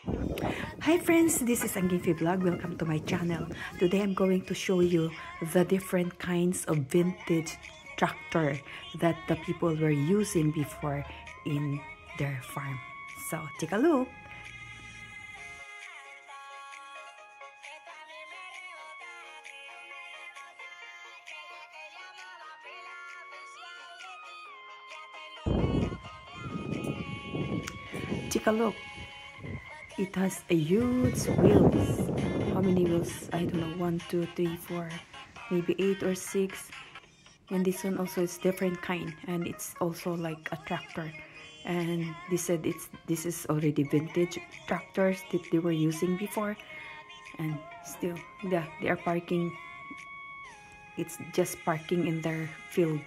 Hi friends, this is Angifi Vlog. Welcome to my channel. Today I'm going to show you the different kinds of vintage tractor that the people were using before in their farm. So take a look. Take a look. It has a huge wheels. How many wheels? I don't know. 1, 2, 3, 4, maybe 8 or 6. And this one also is different kind, and it's also like a tractor. And they said this is already vintage tractors that they were using before, and still, yeah, they are parking. It's just parking in their field.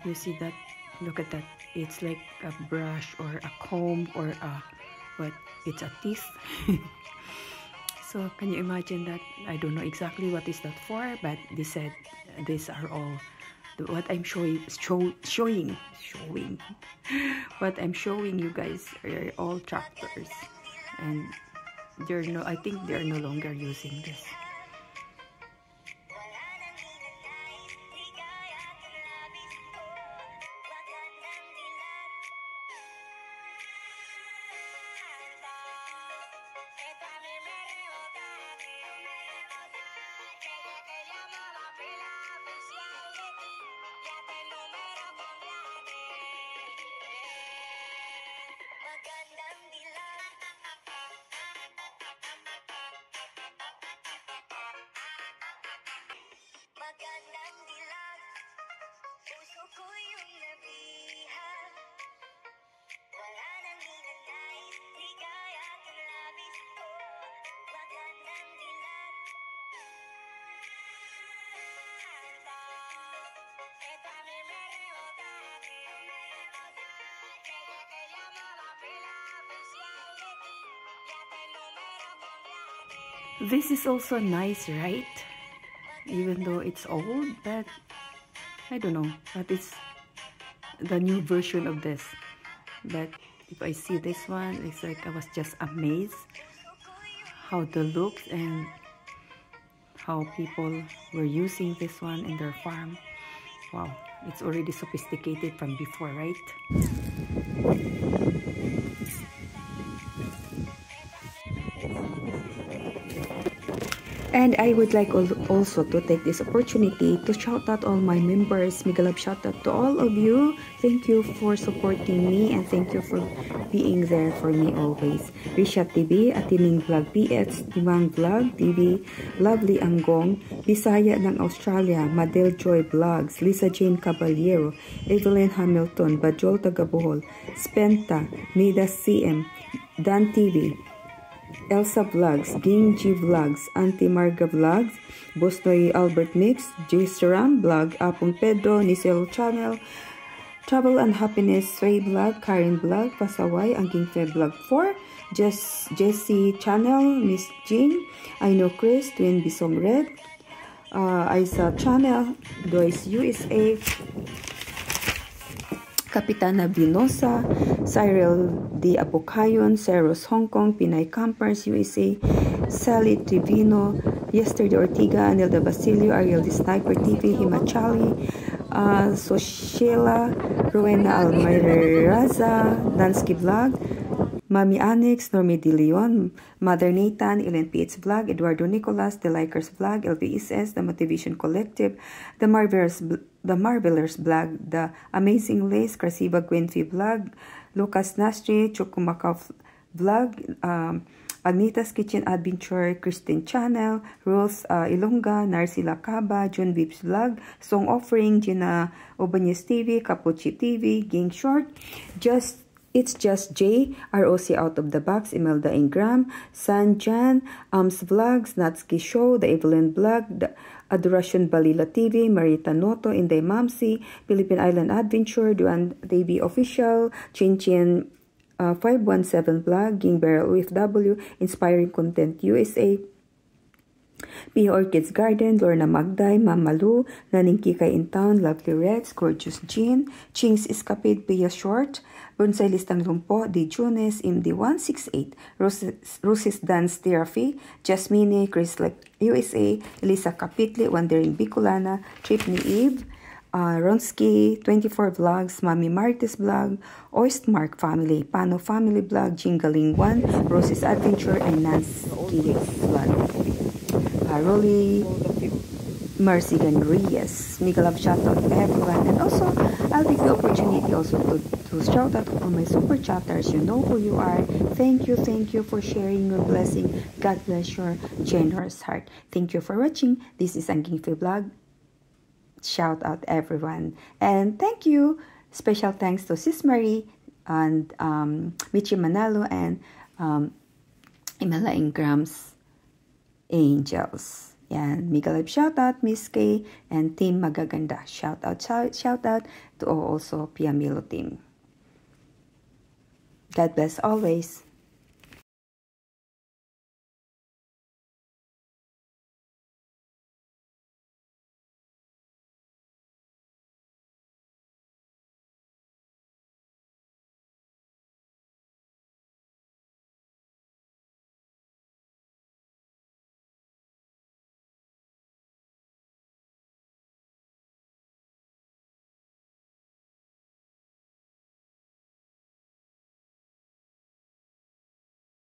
You see that? Look at that. It's like a brush or a comb or a what? It's a teeth. So can you imagine that? I don't know exactly what is that for, but they said these are all what I'm showing. What I'm showing you guys are all tractors, and I think they're no longer using this. This is also nice, right? Even though it's old, but I don't know, but it's the new version of this. But if I see this one, it's like I was just amazed how the looks and how people were using this one in their farm. Wow, it's already sophisticated from before, right? And I would like also to take this opportunity to shout out all my members. Mega love shout out to all of you. Thank you for supporting me, and thank you for being there for me always. Risha TV, Atiming Vlog PX, Timang Vlog TV, Lovely Anggong, Bisaya ng Australia, Madel Joy Vlogs, Lisa Jane Caballero, Evelyn Hamilton, Bajol Tagabuhol, Spenta, Nida CM, Dan TV, Elsa Vlogs, Ging G Vlogs, Auntie Marga Vlogs, Bosnoy Albert Mix, J Saram Vlog, Apong Pedro, Nisel Channel, Travel and Happiness, Sway Vlog, Karen Vlog, Pasaway, Angking Fe Vlog 4, Jessie Channel, Miss Jean, I Know Chris, Twin Bisong Red, Isa Channel, Doyce USA, Kapitana Vinosa, Cyril D. Apocayon, Ceros Hong Kong, Pinay Campers USA, Sally Trivino, Yesterday Ortiga, Anilda Basilio, Ariel the Sniper TV, Himachali, Soshela, Rowena Almayraza, Dansky Vlog, Mami Anix, Normie De Leon, Mother Nathan, Ellen PH Vlog, Eduardo Nicolas, The Likers Vlog, LVSS, The Motivation Collective, The Marvelers Vlog, The Amazing Lace, Krasiba Gwenfi Vlog, Lucas Nastri, Chukumakaw Vlog, Agnita's Kitchen Adventure, Christine Channel, Rose Ilonga, Narcila Caba, John Vips Vlog, Song Offering, Gina Obanyes TV, Capuchi TV, Ging Short, It's Just J, ROC Out of the Box, Imelda Ingram, Sanjan, Ams Vlogs, Natsuki Show, The Evelyn Vlog, The Adoration Balila TV, Marita Noto, Inday Mamsi, Philippine Island Adventure, Duan TV Official, Chin Chin 517 Vlog, Ging Barrel OFW, Inspiring Content USA, P. Orchids Garden, Lorna Magday, Mamalu, Naningki Kay in Town, Lovely Rex, Gorgeous Jean, Chings Escapade, Pia Short, Bonsai Listang Lumpo, D. Junes, MD168, Roses Dance Therapy, Jasmine, Chris USA, Elisa Kapitli, Wandering Bicolana, Trip ni Eve, Ronsky, 24 Vlogs, Mami Martis Vlog, Oistmark Family, Pano Family Vlog, Jingling 1, Roses Adventure, and Nancy Vlog. Rolly, Mercy Ganrias, mega love shout out to everyone, and also I'll take the opportunity also to shout out all my super chatters. You know who you are. Thank you for sharing your blessing. God bless your generous heart. Thank you for watching. This is Angking Vlog. Shout out everyone, and thank you. Special thanks to Sis Marie and Michi Manalo and Imela Ingram's Angels. Yan, mega live shout out Miss K and Team Magaganda. Shout out to also Piamilo team. God bless always.